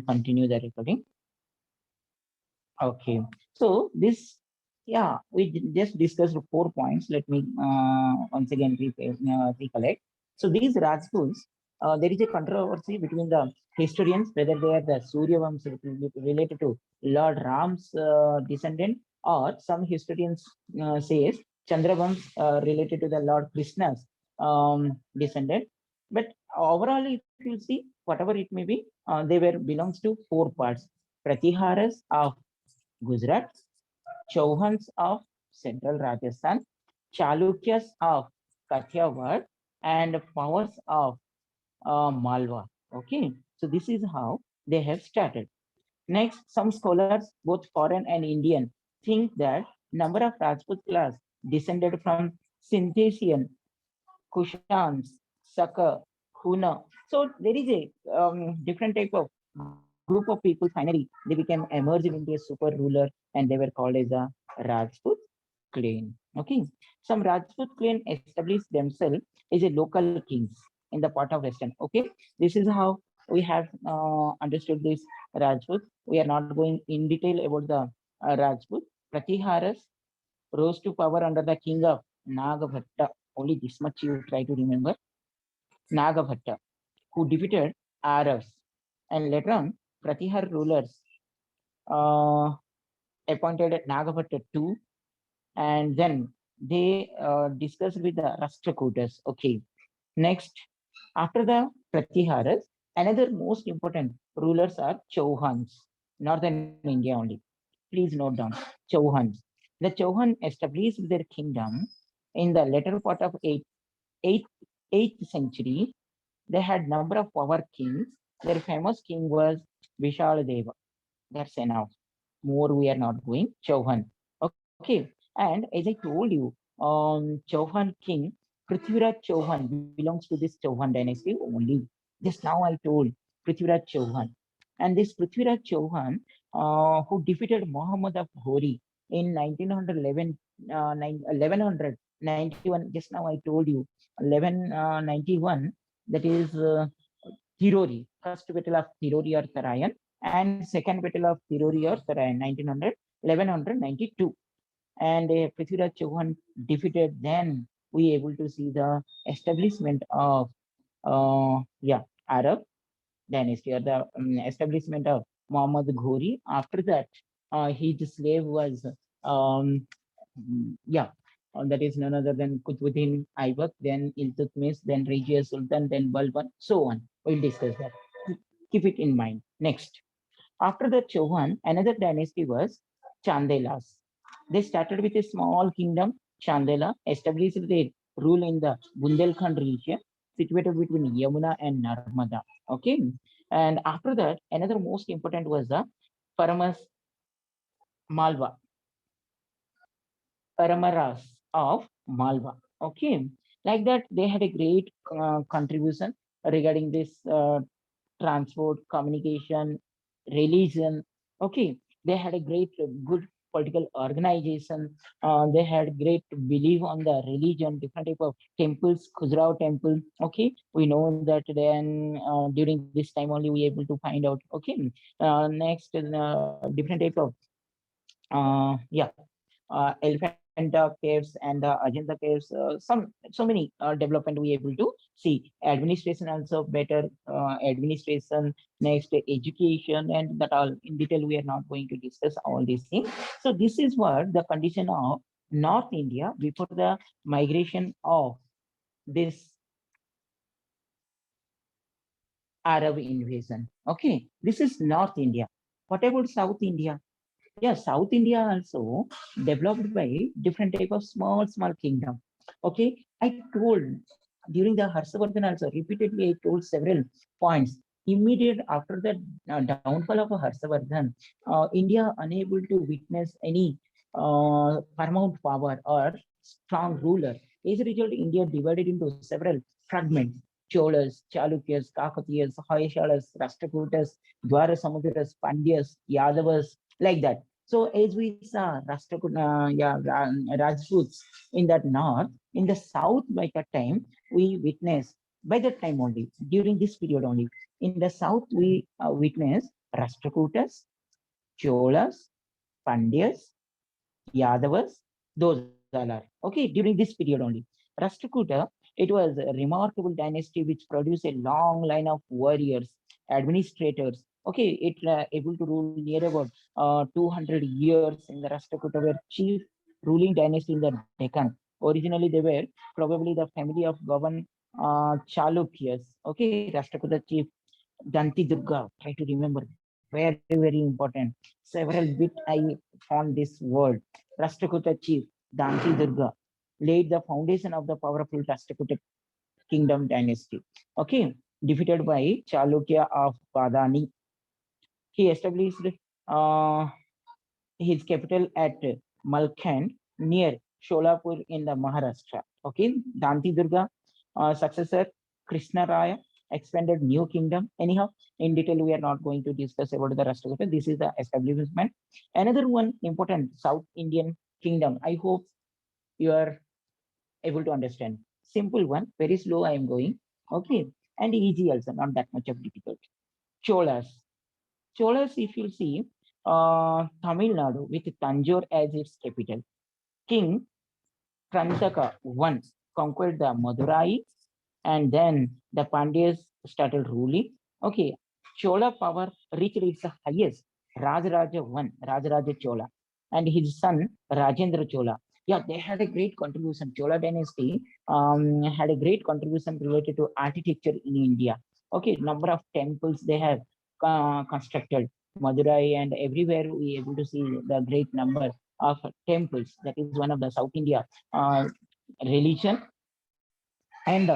continue the recording. Okay. So this, yeah, we just discussed 4 points. Let me once again recollect. So these Rajputs, there is a controversy between the historians whether they are the Suryavamsa related to Lord Ram's descendant, or some historians says Chandravams related to the Lord Krishna's descendant. But overall, if you see, whatever it may be, they were belongs to 4 parts: Pratiharas of Gujarat, Chauhans of central Rajasthan, Chalukyas of Kathiawar, and Powers of Malwa. Okay, so this is how they have started. Next, some scholars, both foreign and Indian, think that number of Rajput class descended from Synthesian, Kushans, Saka, Huna. So there is a different type of group of people. Finally, they became emerged into a super ruler, and they were called as a Rajput clan. Okay, some Rajput clan established themselves as a local kings in the part of Western. Okay, this is how we have understood this Rajput. We are not going in detail about the Rajput. Pratiharas rose to power under the king of Nagabhatta. Only this much you try to remember. Nagabhatta, who defeated Arabs, and later on, Pratihar rulers uh, appointed Nagabhatta II, and then they discussed with the Rashtrakutas. Okay, next, after the Pratiharas, another most important rulers are Chauhans, northern India only. Please note down Chauhans. The Chauhan established their kingdom in the later part of 8th, 8th century. They had number of power kings. Their famous king was Vishaladeva. That's enough. More we are not going. Chauhan. Okay. And as I told you, Chauhan king Prithviraj Chauhan belongs to this Chauhan dynasty only. Just now I told Prithviraj Chauhan. And this Prithviraj Chauhan, who defeated Muhammad of Ghori in 1911, 1191. Just now I told you 1191. That is Tirori, first battle of Tirori or Tarayan, and second battle of Tirori or Tarayan, 1900, 1192. And Prithviraj Chauhan defeated, then we able to see the establishment of Arab dynasty, or the establishment of Muhammad Ghori. After that, his slave was um, yeah, that is none other than Qutbuddin Aibak, then Iltutmish, then Regia Sultan, then Balban, so on. We'll discuss that. Keep it in mind. Next, after the Chauhan, another dynasty was Chandelas. They started with a small kingdom, Chandela, established their rule in the Bundelkhand region, situated between Yamuna and Narmada. Okay, and after that, another most important was the Paramas Malwa, Paramaras of Malwa. Okay, like that, they had a great contribution regarding this transport, communication, religion. Okay, they had a great, good political organization. They had great belief on the religion, different type of temples, Khajuraho temple. Okay, we know that then during this time only we able to find out. Okay, next different type of Elephanta caves and Ajanta caves. So many development we able to see. Administration also better. Administration, next education, and that all in detail we are not going to discuss all these things. So this is what the condition of North India before the migration of this Arab invasion. Okay, this is North India. What about South India? Yeah, South India also developed by different type of small kingdom. Okay, I told during the Harshavardhan also repeatedly I told several points. Immediate after the downfall of Harshavardhan, India unable to witness any paramount power or strong ruler. As a result, India divided into several fragments: Cholas, Chalukyas, Kakatiyas, Hoysalas, Rashtrakutas, Dwarasamudras, Pandyas, Yadavas, like that. So as we saw Rajputs in that north, in the south by that time we witnessed by that time only, during this period only, In the south, we witness Rashtrakutas, Cholas, Pandyas, Yadavas, those all are okay during this period only. Rashtrakuta, it was a remarkable dynasty which produced a long line of warriors, administrators. Okay, it able to rule near about 200 years in the Rashtrakuta were chief ruling dynasty in the Deccan. Originally, they were probably the family of governed Chalukyas. Okay, Rashtrakuta chief Danti Durga. Try to remember. Very, very important. Several bit I found this word. Rashtrakuta chief Danti Durga laid the foundation of the powerful Rashtrakuta kingdom dynasty. Okay, defeated by Chalukya of Badani. He established uh, his capital at Malkhand near Sholapur in the Maharashtra. Okay, Danti Durga, successor Krishna Raya expanded new kingdom. Anyhow, in detail, we are not going to discuss about the Rashtrakuta. This is the establishment. Another one important South Indian kingdom. I hope you are able to understand. Simple one, very slow I am going. Okay, and easy also, not that much of difficult. Cholas. Cholas, if you see, Tamil Nadu with Tanjore as its capital. King Trantaka once conquered the Madurai, and then the Pandyas started ruling. Okay, Chola power reached its highest. Rajaraja I, Rajaraja Chola, and his son Rajendra Chola. Yeah, they had a great contribution. Chola dynasty had a great contribution related to architecture in India. Okay, number of temples they have constructed. Madurai and everywhere we able to see the great number of temples. That is one of the South India religion and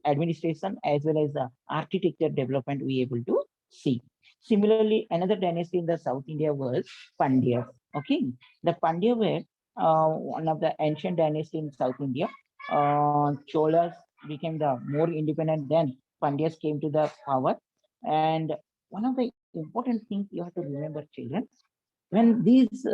administration as well as the architecture development we able to see. Similarly, another dynasty in the South India was Pandya. Okay, the Pandya were one of the ancient dynasty in South India. Cholas became the more independent then Pandyas came to the power. And one of the important things you have to remember, children, when these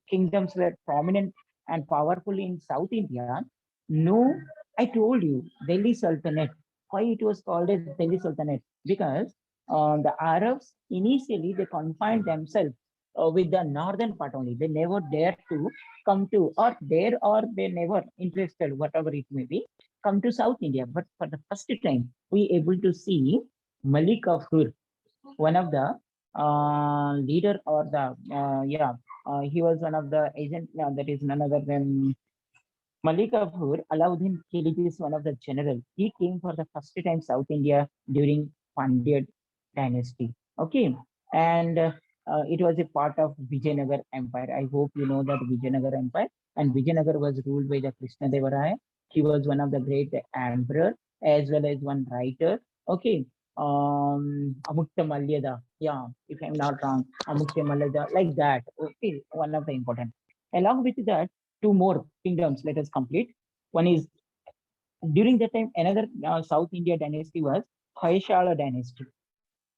kingdoms were prominent and powerful in South India, no, I told you, Delhi Sultanate. Why it was called as Delhi Sultanate? Because the Arabs initially they confined themselves with the northern part only. They never dared to come to, or dare, or they never interested, whatever it may be, come to South India. But for the first time, we able to see Malik Kafur, one of the leader or the he was one of the agent that is none other than Malik Kafur. Alauddin Khilji is one of the general. He came for the first time South India during Pandya dynasty. Okay, and it was a part of Vijayanagar Empire. I hope you know that Vijayanagar Empire, and Vijayanagar was ruled by the Krishna Devaraya. He was one of the great emperor as well as one writer. Okay, Amukta Malyada. Yeah, if I'm not wrong, Amukta Malyada, like that. Okay, one of the important. Along with that, two more kingdoms let us complete. One is during that time, another South India dynasty was Hoysala dynasty.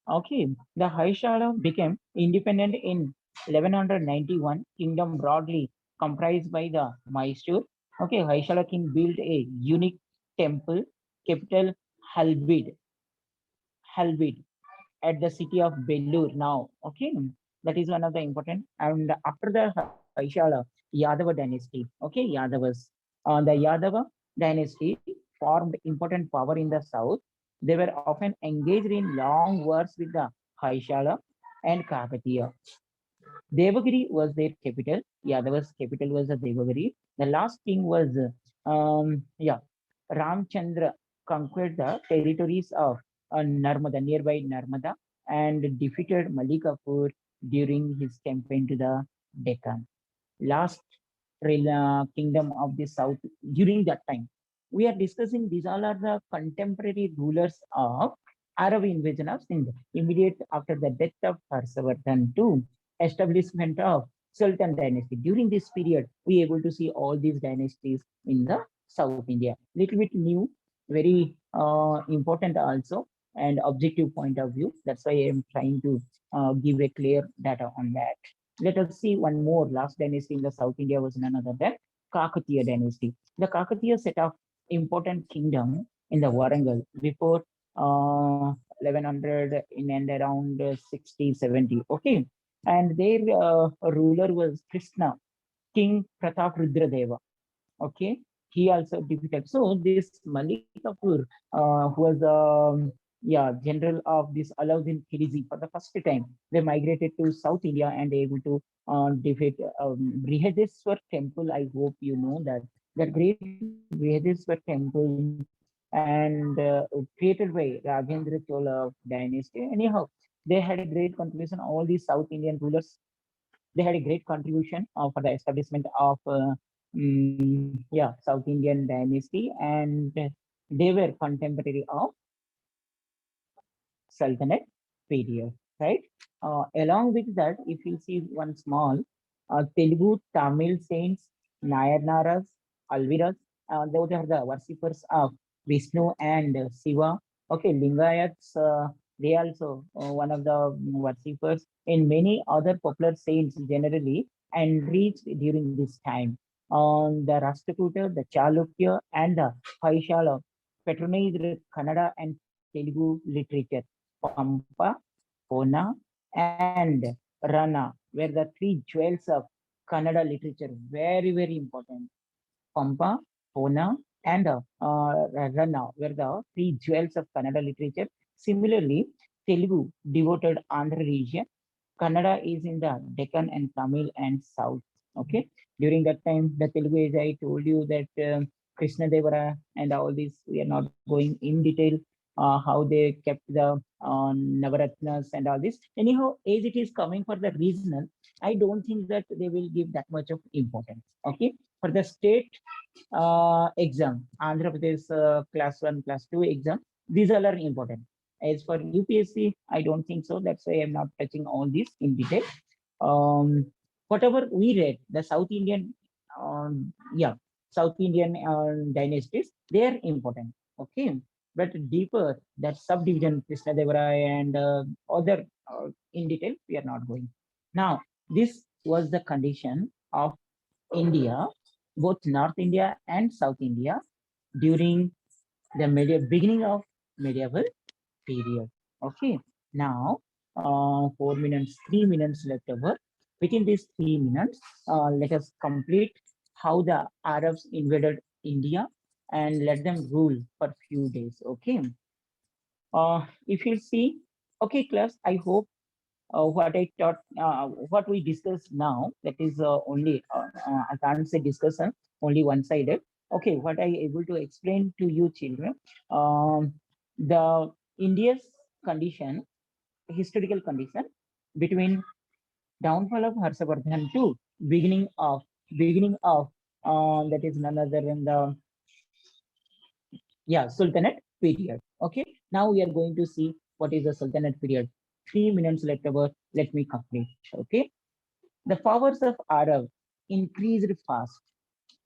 Okay, the Hoysala became independent in 1191. Kingdom broadly comprised by the Mysore. Okay, Hoysala king built a unique temple, capital Halbid, Halbid at the city of Bellur now. Okay, that is one of the important. And after the Hoysala, Yadava dynasty. Okay, Yadavas. The Yadava dynasty formed important power in the south. They were often engaged in long wars with the Hoysala and Kakatiya. Devagiri was their capital. Yadava's capital was the Devagiri. The last king was Ramchandra conquered the territories of Narmada, nearby Narmada, and defeated Malik Kafur during his campaign to the Deccan. Last kingdom of the south during that time. We are discussing these all are the contemporary rulers of Arab invasion of Sindh. Immediate after the death of Harshavardhan to establishment of Sultan dynasty. During this period, we able to see all these dynasties in the South India. Little bit new, very important also, and objective point of view. That's why I am trying to give a clear data on that. Let us see one more. Last dynasty in the South India was none other than Kakatiya dynasty. The Kakatiya set up important kingdom in the Warangal before 1100 in and around 60, 70. Okay. And their ruler was Krishna, King Pratap Rudradeva. Okay. He also defeated. So this Malik Kafur, who was yeah, general of this Alauddin Khilji for the first time, they migrated to South India and able to defeat Brihadeswar temple. I hope you know that the great Brihadeswar temple and created by Rajendra Chola dynasty. Anyhow, they had a great contribution. All these South Indian rulers, they had a great contribution for the establishment of yeah, South Indian dynasty, and they were contemporary of Sultanate period, right? Along with that, if you see one small Telugu, Tamil saints, Nayanaras, Alviras, those are the worshippers of Vishnu and Shiva. Okay, Lingayats, they also one of the worshippers in many other popular saints generally and reached during this time. On the Rashtrakuta, the Chalukya, and the Paishala patronized Kannada and Telugu literature. Pampa, Pona, and Rana were the three jewels of Kannada literature. Very, very important. Pampa, Pona, and Rana were the three jewels of Kannada literature. Similarly, Telugu devoted Andhra region. Kannada is in the Deccan and Tamil and South. Okay. During that time, the Telugu, as I told you that Krishna Devara and all this, we are not going in detail how they kept the Navaratnas and all this. Anyhow, as it is coming for the regional, I don't think that they will give that much of importance. Okay. For the state exam, Andhra Pradesh class 1, class 2 exam, these all are important. As for UPSC, I don't think so. That's why I'm not touching all this in detail. Whatever we read, the South Indian, yeah, South Indian dynasties, they are important. Okay. But deeper, that subdivision, Krishna Devaraya and other in detail, we are not going. Now, this was the condition of India, both North India and South India during the beginning of medieval period. Okay. Now, 4 minutes, 3 minutes left over. Within these 3 minutes, let us complete how the Arabs invaded India and let them rule for few days. Okay. If you see, okay, class, I hope what I taught, what we discussed now, that is I can't say discussion, only one-sided. Okay, what I able to explain to you children, the India's condition, historical condition between downfall of Harshavardhan to beginning of that is none other than the yeah Sultanate period. Okay, now we are going to see what is the Sultanate period. 3 minutes left over. Let me complete. Okay, the powers of Arab increased fast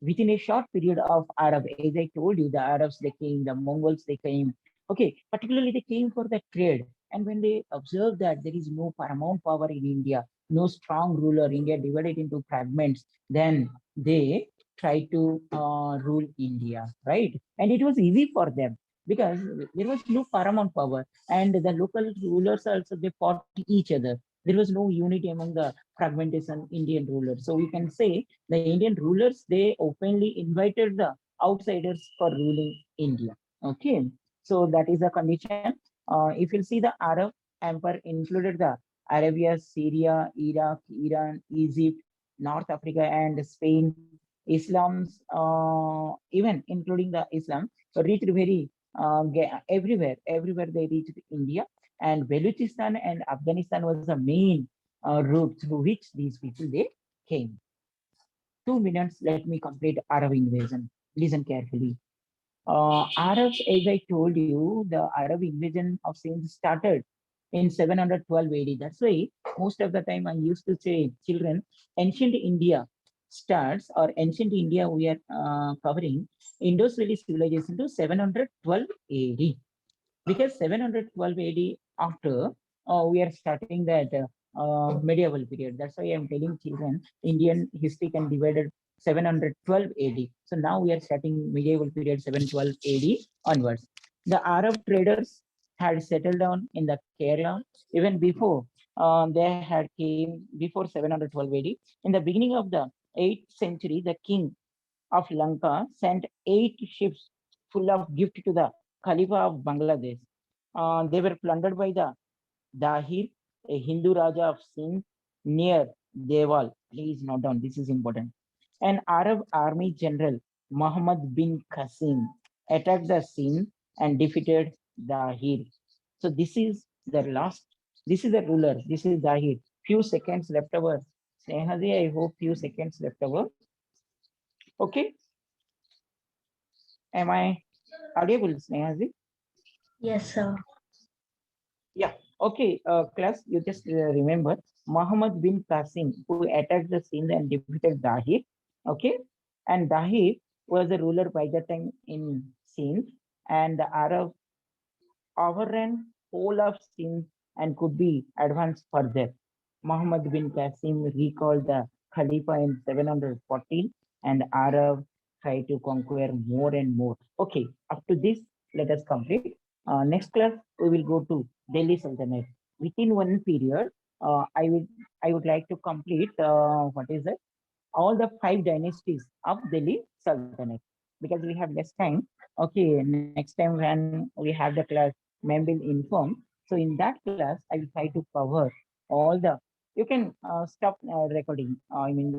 within a short period of Arab. As I told you, the Arabs they came, the Mongols they came. Okay, particularly they came for the trade. And when they observed that there is no paramount power in India, no strong ruler, India divided into fragments, then they tried to rule India, right? And it was easy for them because there was no paramount power, and the local rulers also they fought each other. There was no unity among the fragmentation Indian rulers. So we can say the Indian rulers, they openly invited the outsiders for ruling India. Okay, so that is the condition. If you see the Arab Empire included the Arabia, Syria, Iraq, Iran, Egypt, North Africa, and Spain. Islam's, even including the Islam, reached very everywhere they reached India, and Baluchistan and Afghanistan was the main route through which these people they came. 2 minutes, let me complete Arab invasion. Listen carefully. Arabs, as I told you, the Arab invasion of Sindh started in 712 AD. That's why most of the time I used to say, children, ancient India starts, or ancient India we are covering Indus Valley civilization to 712 AD, because 712 AD after we are starting that medieval period. That's why I'm telling children Indian history can divided 712 AD. So now we are starting medieval period 712 AD onwards. The Arab traders had settled down in the Kerala even before they had came before 712 AD. In the beginning of the 8th century, the king of Lanka sent 8 ships full of gift to the Khalifa of Bangladesh. They were plundered by the Dahir, a Hindu Raja of Sindh near Deval. Please note down, this is important. An Arab army general, Muhammad bin Qasim, attacked the Sindh and defeated Dahir. So this is the last, this is the ruler, this is Dahir. Few seconds left over. Snehaji, I hope few seconds left over. Okay, am I audible, Snehaji? Yes, sir. Yeah. Okay, class, you just remember Muhammad bin Qasim, who attacked the Sindh and defeated Dahir. Okay, and Dahir was a ruler by the time in Sindh, and the Arab overran whole of Sindh and could be advanced further. Muhammad bin Qasim recalled the Khalifa in 714, and Arab tried to conquer more and more. Okay, up to this, let us complete. Next class, we will go to Delhi Sultanate. Within one period, I would like to complete what is it? All the 5 dynasties of Delhi Sultanate because we have less time. Okay, next time when we have the class, ma'am will inform. So in that class, I will try to cover all the. You can stop recording. I mean.